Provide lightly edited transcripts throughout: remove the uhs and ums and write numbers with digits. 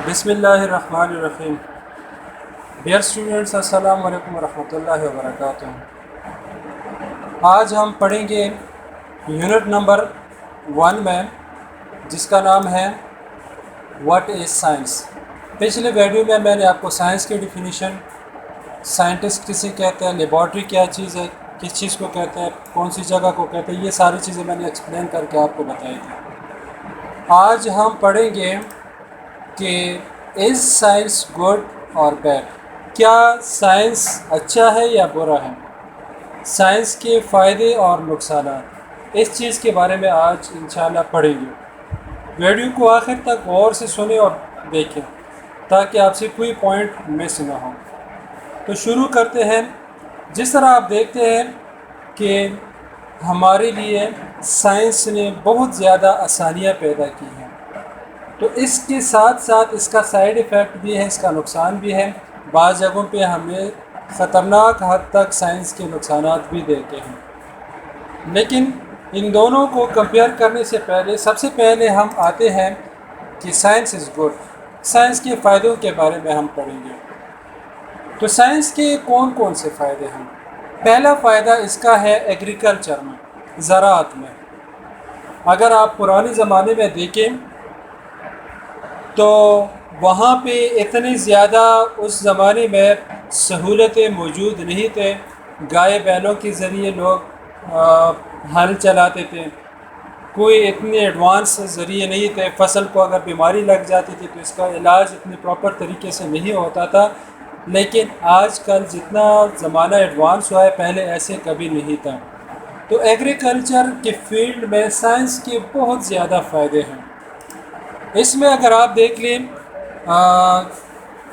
بسم اللہ الرحمن الرحیم۔ ڈیئر اسٹوڈنٹس، السلام علیکم ورحمۃ اللہ وبرکاتہ۔ آج ہم پڑھیں گے یونٹ نمبر 1 میں، جس کا نام ہے واٹ از سائنس۔ پچھلے ویڈیو میں میں نے آپ کو سائنس کی ڈیفینیشن، سائنٹسٹ کسے کہتے ہیں، لیبارٹری کیا چیز ہے، کس چیز کو کہتے ہیں، کون سی جگہ کو کہتے ہیں، یہ ساری چیزیں میں نے ایکسپلین کر کے آپ کو بتائی تھی۔ آج ہم پڑھیں گے کہ از سائنس گڈ اور بیڈ، کیا سائنس اچھا ہے یا برا ہے، سائنس کے فائدے اور نقصانات، اس چیز کے بارے میں آج انشاءاللہ پڑھیں گے۔ ویڈیو کو آخر تک غور سے سنیں اور دیکھیں تاکہ آپ سے کوئی پوائنٹ مس نہ ہو۔ تو شروع کرتے ہیں۔ جس طرح آپ دیکھتے ہیں کہ ہمارے لیے سائنس نے بہت زیادہ آسانیاں پیدا کی ہیں، تو اس کے ساتھ ساتھ اس کا سائیڈ ایفیکٹ بھی ہے، اس کا نقصان بھی ہے۔ بعض جگہوں پہ ہمیں خطرناک حد تک سائنس کے نقصانات بھی دیتے ہیں، لیکن ان دونوں کو کمپیئر کرنے سے پہلے سب سے پہلے ہم آتے ہیں کہ سائنس از گڈ، سائنس کے فائدوں کے بارے میں ہم پڑھیں گے۔ تو سائنس کے کون کون سے فائدے ہیں؟ پہلا فائدہ اس کا ہے ایگریکلچر میں، زراعت میں۔ اگر آپ پرانے زمانے میں دیکھیں تو وہاں پہ اتنی زیادہ اس زمانے میں سہولتیں موجود نہیں تھے۔ گائے بیلوں کے ذریعے لوگ ہل چلاتے تھے، کوئی اتنے ایڈوانس ذریعے نہیں تھے۔ فصل کو اگر بیماری لگ جاتی تھی تو اس کا علاج اتنے پراپر طریقے سے نہیں ہوتا تھا، لیکن آج کل جتنا زمانہ ایڈوانس ہوا ہے پہلے ایسے کبھی نہیں تھا۔ تو ایگریکلچر کے فیلڈ میں سائنس کے بہت زیادہ فائدے ہیں۔ اس میں اگر آپ دیکھ لیں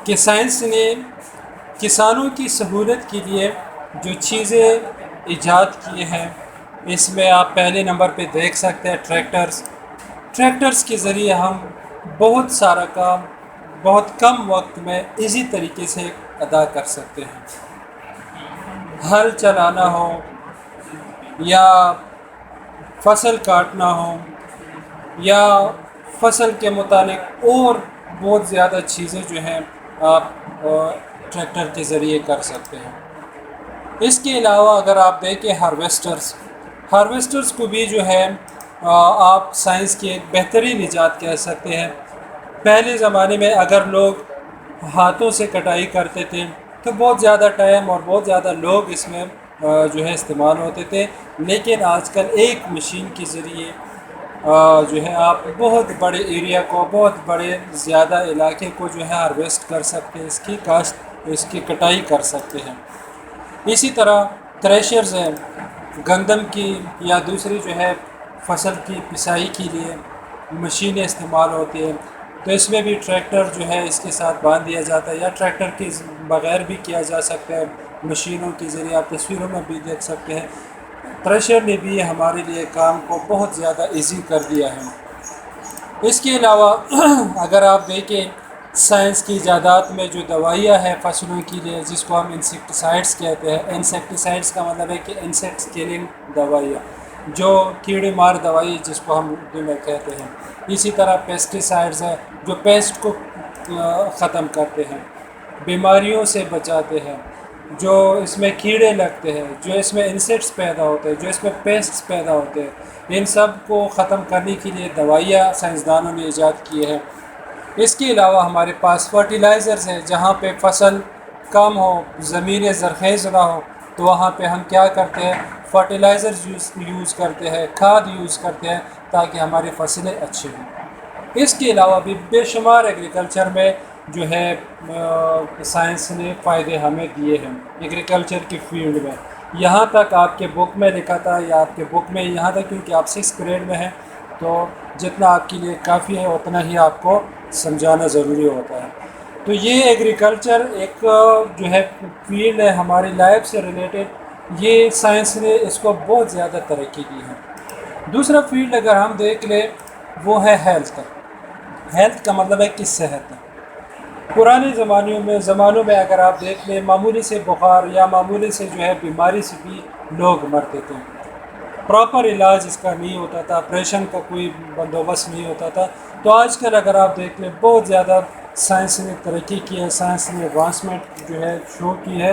کہ سائنس نے کسانوں کی سہولت کے لیے جو چیزیں ایجاد کی ہیں، اس میں آپ پہلے نمبر پہ دیکھ سکتے ہیں ٹریکٹرز کے ذریعے ہم بہت سارا کام بہت کم وقت میں ایزی طریقے سے ادا کر سکتے ہیں۔ ہل چلانا ہو یا فصل کاٹنا ہو یا فصل کے متعلق اور بہت زیادہ چیزیں جو ہیں آپ ٹریکٹر کے ذریعے کر سکتے ہیں۔ اس کے علاوہ اگر آپ دیکھیں ہارویسٹرز کو بھی جو ہے آپ سائنس کی ایک بہترین ایجاد کہہ سکتے ہیں۔ پہلے زمانے میں اگر لوگ ہاتھوں سے کٹائی کرتے تھے تو بہت زیادہ ٹائم اور بہت زیادہ لوگ اس میں جو ہے استعمال ہوتے تھے، لیکن آج کل ایک مشین کے ذریعے جو ہے آپ بہت بڑے ایریا کو، بہت بڑے زیادہ علاقے کو جو ہے ہارویسٹ کر سکتے ہیں، اس کی کٹائی کر سکتے ہیں۔ اسی طرح تھریشرز ہیں، گندم کی یا دوسری جو ہے فصل کی پسائی کے لیے مشینیں استعمال ہوتی ہیں، تو اس میں بھی ٹریکٹر جو ہے اس کے ساتھ باندھ دیا جاتا ہے، یا ٹریکٹر کے بغیر بھی کیا جا سکتا ہے مشینوں کے ذریعے۔ آپ تصویروں میں بھی دیکھ سکتے ہیں تھریشر نے بھی ہمارے لیے کام کو بہت زیادہ ایزی کر دیا ہے۔ اس کے علاوہ اگر آپ دیکھیں سائنس کی ایجادات میں جو دوائیاں ہیں فصلوں کے لیے، جس کو ہم انسیکٹیسائڈس کہتے ہیں، انسیکٹیسائڈس کا مطلب ہے کہ انسیکٹس کلنگ دوائیاں، جو کیڑے مار دوائی جس کو ہم اردو میں کہتے ہیں۔ اسی طرح پیسٹیسائڈز ہیں جو پیسٹ کو ختم کرتے ہیں، بیماریوں سے بچاتے ہیں، جو اس میں کیڑے لگتے ہیں، جو اس میں انسیکٹس پیدا ہوتے ہیں، جو اس میں پیسٹس پیدا ہوتے ہیں، ان سب کو ختم کرنے کے لیے دوائیاں سائنسدانوں نے ایجاد کی ہے۔ اس کے علاوہ ہمارے پاس فرٹیلائزرز ہیں، جہاں پہ فصل کم ہو، زمینیں زرخیز نہ ہو، تو وہاں پہ ہم کیا کرتے ہیں، فرٹیلائزرز یوز کرتے ہیں، کھاد یوز کرتے ہیں تاکہ ہماری فصلیں اچھی ہوں۔ اس کے علاوہ بھی بے شمار ایگریکلچر میں جو ہے سائنس نے فائدے ہمیں دیے ہیں ایگریکلچر کی فیلڈ میں۔ یہاں تک آپ کے بک میں لکھا تھا، یا آپ کے بک میں یہاں تک، کیونکہ آپ 6 گریڈ میں ہیں تو جتنا آپ کے لیے کافی ہے اتنا ہی آپ کو سمجھانا ضروری ہوتا ہے۔ تو یہ ایگریکلچر ایک جو ہے فیلڈ ہے ہماری لائف سے ریلیٹڈ، یہ سائنس نے اس کو بہت زیادہ ترقی کی ہے۔ دوسرا فیلڈ اگر ہم دیکھ لیں وہ ہے ہیلتھ کا مطلب ہے کہ صحت۔ پرانے زمانوں میں اگر آپ دیکھ لیں معمولی سے بخار یا معمولی سے جو ہے بیماری سے بھی لوگ مرتے تھے، پراپر علاج اس کا نہیں ہوتا تھا، آپریشن کا کوئی بندوبست نہیں ہوتا تھا۔ تو آج کل اگر آپ دیکھ لیں بہت زیادہ سائنس نے ترقی کی ہے، سائنس نے ایڈوانسمنٹ جو ہے شو کی ہے،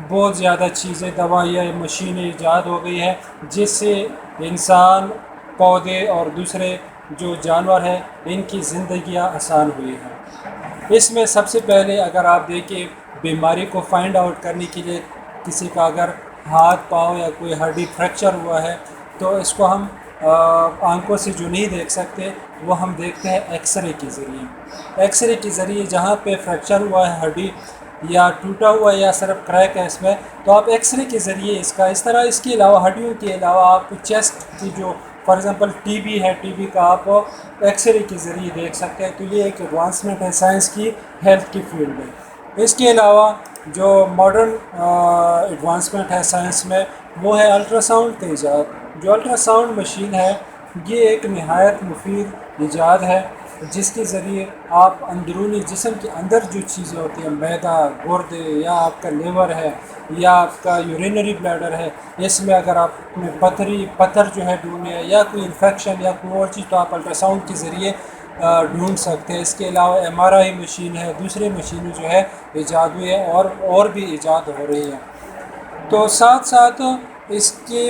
بہت زیادہ چیزیں، دوائیاں، مشینیں ایجاد ہو گئی ہے، جس سے انسان، پودے اور دوسرے جو جانور ہیں ان کی زندگیاں آسان ہوئی ہیں۔ اس میں سب سے پہلے اگر آپ دیکھیں بیماری کو فائنڈ آؤٹ کرنے کے لیے، کسی کا اگر ہاتھ پاؤں یا کوئی ہڈی فریکچر ہوا ہے تو اس کو ہم آنکھوں سے جو نہیں دیکھ سکتے وہ ہم دیکھتے ہیں ایکس رے کے ذریعے۔ ایکس رے کے ذریعے جہاں پہ فریکچر ہوا ہے ہڈی یا ٹوٹا ہوا ہے یا صرف کریک ہے اس میں، تو آپ ایکس رے کے ذریعے اس کا، اس طرح اس کے علاوہ ہڈیوں کے علاوہ آپ چیسٹ کی جو فار ایگزامپل ٹی بی ہے، ٹی بی کا آپ ایکس رے کے ذریعے دیکھ سکتے ہیں۔ تو یہ ایک ایڈوانسمنٹ ہے سائنس کی ہیلتھ کی فیلڈ میں۔ اس کے علاوہ جو ماڈرن ایڈوانسمنٹ ہے سائنس میں وہ ہے الٹرا ساؤنڈ کا ایجاد۔ جو الٹرا ساؤنڈ مشین ہے یہ ایک نہایت مفید ایجاد ہے، جس کے ذریعے آپ اندرونی جسم کے اندر جو چیزیں ہوتی ہیں، معدہ، گردے یا آپ کا لیور ہے یا آپ کا یورینری بلیڈر ہے، اس میں اگر آپ میں پتھر جو ہے ڈھونڈنے ہے یا کوئی انفیکشن یا کوئی اور چیز، تو آپ الٹرا ساؤنڈ کے ذریعے ڈھونڈ سکتے ہیں۔ اس کے علاوہ ایم آر آئی مشین ہے، دوسرے مشینیں جو ہے ایجاد ہوئی ہے اور بھی ایجاد ہو رہی ہیں۔ تو ساتھ ساتھ اس کی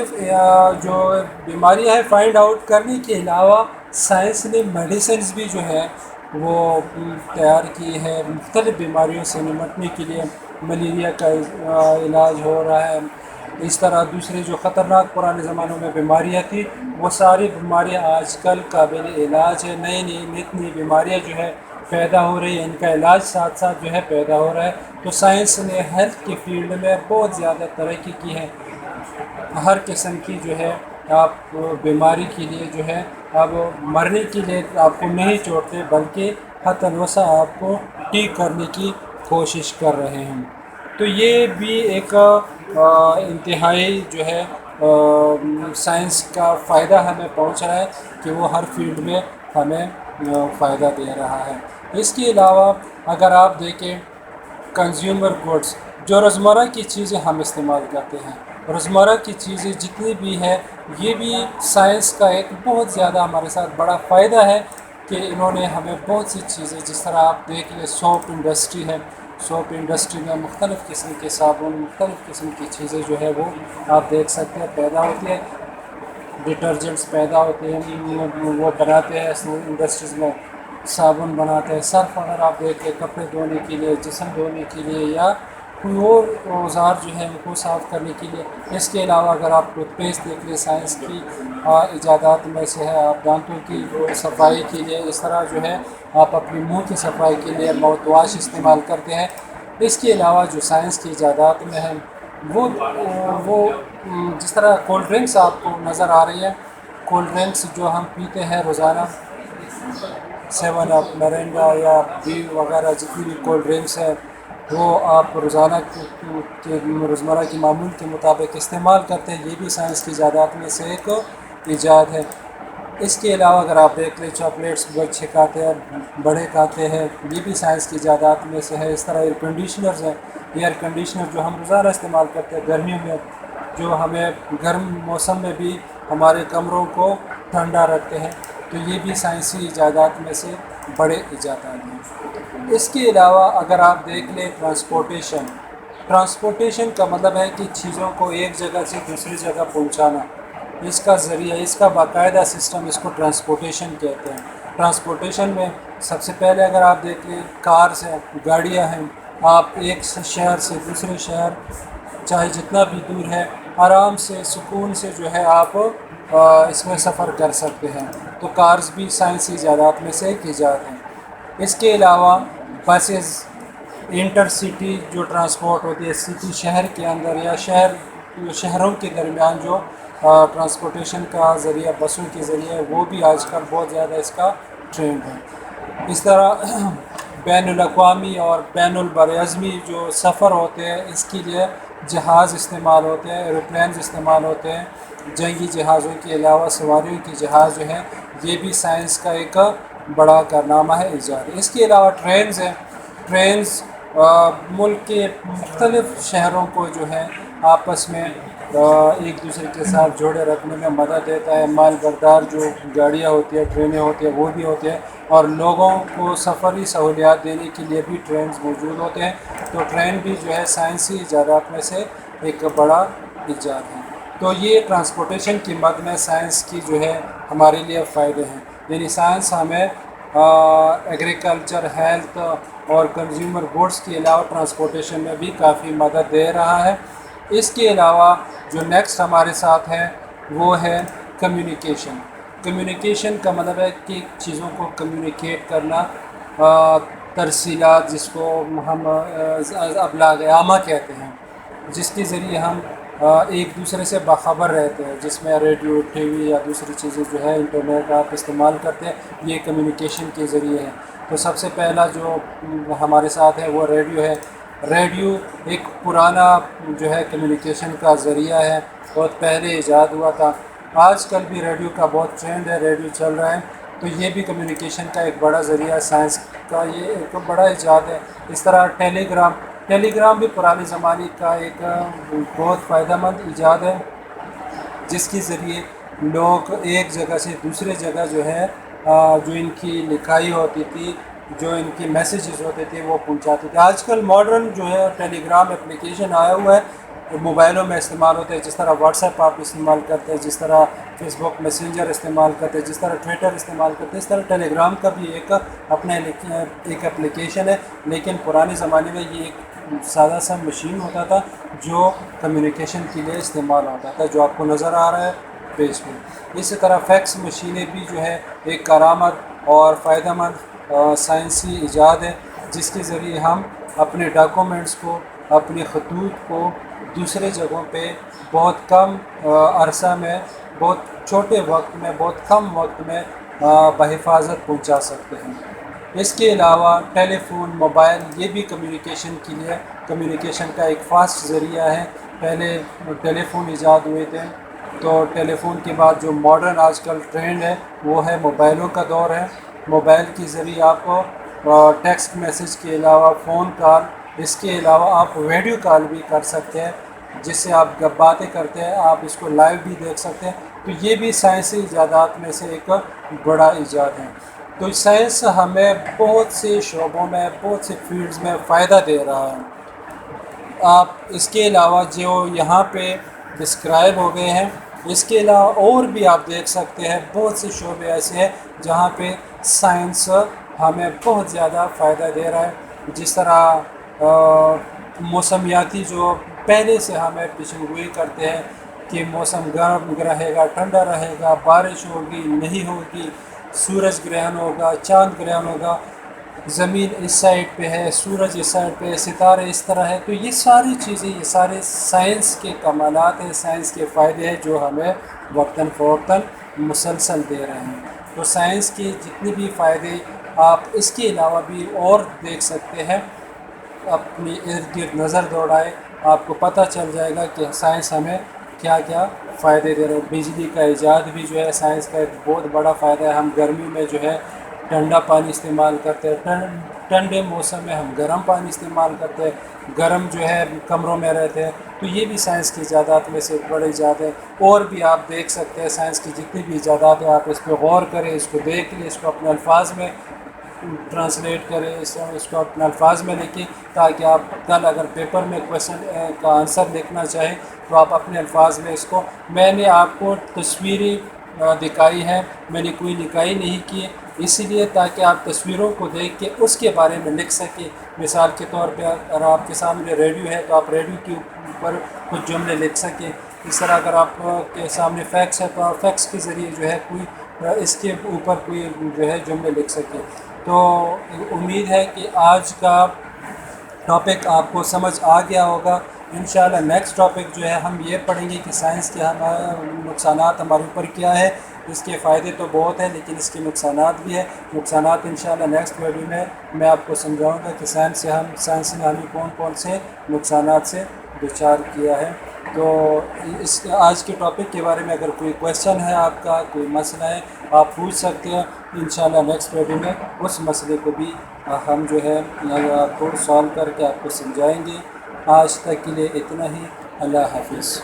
جو بیماریاں ہیں فائنڈ آؤٹ کرنے کے علاوہ سائنس نے میڈیسنز بھی جو ہے وہ تیار کی ہے مختلف بیماریوں سے نمٹنے کے لیے۔ ملیریا کا علاج ہو رہا ہے، اس طرح دوسرے جو خطرناک پرانے زمانوں میں بیماریاں تھیں وہ ساری بیماریاں آج کل قابل علاج ہے۔ نئی نئی بیماریاں جو ہے پیدا ہو رہی ہے، ان کا علاج ساتھ ساتھ جو ہے پیدا ہو رہا ہے۔ تو سائنس نے ہیلتھ کی فیلڈ میں بہت زیادہ ترقی کی ہے۔ ہر قسم کی جو ہے آپ بیماری کے لیے جو ہے اب مرنے کے لیے آپ کو نہیں چھوڑتے، بلکہ حتی الوسع آپ کو ٹھیک کرنے کی کوشش کر رہے ہیں۔ تو یہ بھی ایک انتہائی جو ہے سائنس کا فائدہ ہمیں پہنچ رہا ہے کہ وہ ہر فیلڈ میں ہمیں فائدہ دے رہا ہے۔ اس کے علاوہ اگر آپ دیکھیں کنزیومر گڈس، جو روزمرہ کی چیزیں ہم استعمال کرتے ہیں، روزمرہ کی چیزیں جتنی بھی ہے، یہ بھی سائنس کا ایک بہت زیادہ ہمارے ساتھ بڑا فائدہ ہے کہ انہوں نے ہمیں بہت سی چیزیں، جس طرح آپ دیکھ لیں سوپ انڈسٹری ہے، سوپ انڈسٹری میں مختلف قسم کے صابن، مختلف قسم کی چیزیں جو ہے وہ آپ دیکھ سکتے ہیں پیدا ہوتی ہے، ڈٹرجنٹس پیدا ہوتے ہیں، وہ بناتے ہیں انڈسٹریز میں، صابن بناتے ہیں، صرف اگر آپ دیکھیں کپڑے دھونے کے لیے، جسم دھونے کے لیے یا کوئی اور اوزار جو ہے ان کو صاف کرنے کے لیے۔ اس کے علاوہ اگر آپ ٹوتھ پیسٹ دیکھ لیں، سائنس کی ایجادات میں سے ہے، آپ دانتوں کی صفائی کے لیے، اس طرح جو ہے آپ اپنے منہ کی صفائی کے لیے ماؤتھ واش استعمال کرتے ہیں۔ اس کے علاوہ جو سائنس کی ایجادات میں ہے وہ جس طرح کولڈ ڈرنکس آپ کو نظر آ رہی ہے، کولڈ ڈرنکس جو ہم پیتے ہیں روزانہ، 7 اپ، مرینڈا یا بی وغیرہ جتنی بھی کولڈ ڈرنکس ہے وہ آپ روزانہ کے روزمرہ کی معمول کے مطابق استعمال کرتے ہیں، یہ بھی سائنس کی ایجادات میں سے ایک ایجاد ہے۔ اس کے علاوہ اگر آپ دیکھ لیں چاکلیٹس بچے کھاتے ہیں، بڑے کھاتے ہیں، یہ بھی سائنس کی ایجادات میں سے ہے۔ اس طرح ایئر کنڈیشنرز ہیں، ایئر کنڈیشنر جو ہم روزانہ استعمال کرتے ہیں گرمیوں میں، جو ہمیں گرم موسم میں بھی ہمارے کمروں کو ٹھنڈا رکھتے ہیں، تو یہ بھی سائنسی ایجادات میں سے بڑے ایجادات ہیں۔ اس کے علاوہ اگر آپ دیکھ لیں ٹرانسپورٹیشن کا مطلب ہے کہ چیزوں کو ایک جگہ سے دوسری جگہ پہنچانا، اس کا ذریعہ، اس کا باقاعدہ سسٹم، اس کو ٹرانسپورٹیشن کہتے ہیں۔ ٹرانسپورٹیشن میں سب سے پہلے اگر آپ دیکھ لیں کارز ہیں، گاڑیاں ہیں، آپ ایک شہر سے دوسرے شہر چاہے جتنا بھی دور ہے آرام سے سکون سے جو ہے آپ اس میں سفر کر سکتے ہیں۔ تو کارز بھی سائنسی ایجادات میں سے ایک ایجاد ہیں۔ اس کے علاوہ بسز، انٹر سٹی جو ٹرانسپورٹ ہوتی ہے، سٹی شہر کے اندر یا شہروں کے درمیان جو ٹرانسپورٹیشن کا ذریعہ بسوں کے ذریعے، وہ بھی آج کل بہت زیادہ اس کا ٹرینڈ ہے۔ اس طرح بین الاقوامی اور بین البراعظمی جو سفر ہوتے ہیں، اس کے لیے جہاز استعمال ہوتے ہیں، ایروپلینز استعمال ہوتے ہیں۔ جنگی جہازوں کے علاوہ سواریوں کے جہاز جو ہیں، یہ بھی سائنس کا ایک بڑا کارنامہ ہے، ایجاد ہے۔ اس کے علاوہ ٹرینز ہیں، ٹرینز ملک کے مختلف شہروں کو جو ہے آپس میں ایک دوسرے کے ساتھ جوڑے رکھنے میں مدد دیتا ہے. مال بردار جو گاڑیاں ہوتی ہیں، ٹرینیں ہوتی ہیں، وہ بھی ہوتے ہیں، اور لوگوں کو سفری سہولیات دینے کے لیے بھی ٹرینز موجود ہوتے ہیں. تو ٹرین بھی جو ہے سائنسی ایجادات میں سے ایک بڑا ایجاد ہے. تو یہ ٹرانسپورٹیشن کی مد میں سائنس کی جو ہے ہمارے لیے فائدے ہیں. یعنی سائنس ہمیں ایگریکلچر، ہیلتھ اور کنزیومر گڈس کے علاوہ ٹرانسپورٹیشن میں بھی کافی مدد دے رہا ہے. اس کے علاوہ جو نیکسٹ ہمارے ساتھ ہے وہ ہے کمیونیکیشن. کمیونیکیشن کا مطلب ہے کہ چیزوں کو کمیونیکیٹ کرنا، ترسیلات جس کو ہم ابلاغ عامہ کہتے ہیں، جس کے ذریعے ہم ایک دوسرے سے باخبر رہتے ہیں، جس میں ریڈیو، ٹی وی یا دوسری چیزیں جو ہے انٹرنیٹ آپ استعمال کرتے ہیں، یہ کمیونیکیشن کے ذریعے ہے. تو سب سے پہلا جو ہمارے ساتھ ہے وہ ریڈیو ہے. ریڈیو ایک پرانا جو ہے کمیونیکیشن کا ذریعہ ہے، بہت پہلے ایجاد ہوا تھا. آج کل بھی ریڈیو کا بہت ٹرینڈ ہے، ریڈیو چل رہا ہے. تو یہ بھی کمیونیکیشن کا ایک بڑا ذریعہ ہے، سائنس کا یہ ایک بڑا ایجاد ہے. اس طرح ٹیلی گرام بھی پرانے زمانے کا ایک بہت فائدہ مند ایجاد ہے، جس کے ذریعے لوگ ایک جگہ سے دوسرے جگہ جو ہے جو ان کی لکھائی ہوتی تھی، جو ان کی میسیجز ہوتے تھے، وہ پہنچاتے تھے. آج کل ماڈرن جو ہے ٹیلی گرام اپلیکیشن آیا ہوا ہے، موبائلوں میں استعمال ہوتے ہیں. جس طرح واٹس ایپ آپ استعمال کرتے ہیں، جس طرح فیس بک میسنجر استعمال کرتے ہیں، جس طرح ٹویٹر استعمال کرتے ہیں، اس طرح ٹیلی گرام کا بھی ایک اپلیکیشن ہے. لیکن پرانے زمانے میں یہ ایک سادہ سا مشین ہوتا تھا جو کمیونیکیشن کے لیے استعمال ہوتا تھا، جو آپ کو نظر آ رہا ہے پیج پہ. اسی طرح فیکس مشینیں بھی جو ہے ایک کارآمد اور فائدہ مند سائنسی ایجاد ہے، جس کے ذریعے ہم اپنے ڈاکومنٹس کو، اپنے خطوط کو دوسرے جگہوں پہ بہت کم عرصہ میں، بہت چھوٹے وقت میں، بہت کم وقت میں بحفاظت پہنچا سکتے ہیں. اس کے علاوہ ٹیلی فون، موبائل، یہ بھی کمیونیکیشن کا ایک فاسٹ ذریعہ ہے. پہلے ٹیلی فون ایجاد ہوئے تھے، تو ٹیلی فون کے بعد جو ماڈرن آج کل ٹرینڈ ہے وہ ہے موبائلوں کا دور ہے. موبائل کے ذریعے آپ ٹیکسٹ میسیج کے علاوہ فون کال، اس کے علاوہ آپ ویڈیو کال بھی کر سکتے ہیں، جس سے آپ جب باتیں کرتے ہیں آپ اس کو لائیو بھی دیکھ سکتے ہیں. تو یہ بھی سائنسی ایجادات میں سے ایک بڑا ایجاد ہے. تو سائنس ہمیں بہت سے شعبوں میں، بہت سے فیلڈز میں فائدہ دے رہا ہے. آپ اس کے علاوہ جو یہاں پہ ڈسکرائب ہو گئے ہیں، اس کے علاوہ اور بھی آپ دیکھ سکتے ہیں بہت سے شعبے ایسے ہیں جہاں پہ سائنس ہمیں بہت زیادہ فائدہ دے رہا ہے. جس طرح موسمیاتی جو پہلے سے ہمیں پیشن گوئی کرتے ہیں کہ موسم گرم رہے گا، ٹھنڈا رہے گا، بارش ہوگی، نہیں ہوگی، سورج گرہن ہوگا، چاند گرہن ہوگا، زمین اس سائڈ پہ ہے، سورج اس سائڈ پہ ہے، ستارے اس طرح ہے. تو یہ ساری چیزیں، یہ سارے سائنس کے کمالات ہیں، سائنس کے فائدے ہیں جو ہمیں وقتاً فوقتاً مسلسل دے رہے ہیں. تو سائنس کے جتنے بھی فائدے آپ اس کے علاوہ بھی اور دیکھ سکتے ہیں. اپنی ارد گرد نظر دوڑائے، آپ کو پتہ چل جائے گا کہ سائنس ہمیں کیا کیا فائدے دے رہے ہیں. بجلی کا ایجاد بھی جو ہے سائنس کا ایک بہت بڑا فائدہ ہے. ہم گرمی میں جو ہے ٹھنڈا پانی استعمال کرتے ہیں، ٹھنڈے موسم میں ہم گرم پانی استعمال کرتے ہیں، گرم جو ہے کمروں میں رہتے ہیں. تو یہ بھی سائنس کی ایجادات میں سے ایک بڑے ایجاد ہے. اور بھی آپ دیکھ سکتے ہیں سائنس کی جتنی بھی ایجادات ہیں، آپ اس پہ غور کریں، اس کو دیکھ لیں، اس کو اپنے الفاظ میں ٹرانسلیٹ کریں، اس کو اپنے الفاظ میں لکھیں، تاکہ آپ کل اگر پیپر میں کویشچن کا آنسر لکھنا چاہیں تو آپ اپنے الفاظ میں اس کو، میں نے آپ کو تصویری دکھائی ہے، میں نے کوئی لکھائی نہیں کی، اسی لیے تاکہ آپ تصویروں کو دیکھ کے اس کے بارے میں لکھ سکیں. مثال کے طور پہ اگر آپ کے سامنے ریڈیو ہے تو آپ ریڈیو کے اوپر کچھ جملے لکھ سکیں. اس طرح اگر آپ کے سامنے فیکس ہے تو آپ فیکس کے ذریعے جو ہے کوئی اس کے اوپر کوئی جو ہے جملے لکھ سکیں. تو امید ہے کہ آج کا ٹاپک آپ کو سمجھ آ گیا ہوگا. انشاءاللہ نیکسٹ ٹاپک جو ہے ہم یہ پڑھیں گے کہ سائنس کے نقصانات ہمارے اوپر کیا ہے. اس کے فائدے تو بہت ہیں لیکن اس کے نقصانات بھی ہیں. نقصانات انشاءاللہ نیکسٹ ویڈیو میں آپ کو سمجھاؤں گا کہ سائنس نے ہمیں کون کون سے نقصانات سے دوچار کیا ہے. تو اس آج کے ٹاپک کے بارے میں اگر کوئی کویشچن ہے، آپ کا کوئی مسئلہ ہے، آپ پوچھ سکتے ہیں. انشاءاللہ نیکسٹ ویڈیو میں اس مسئلے کو بھی ہم جو ہے آپ کو سالو کر کے آپ کو سمجھائیں گے. آج تک کے لیے اتنا ہی. اللہ حافظ.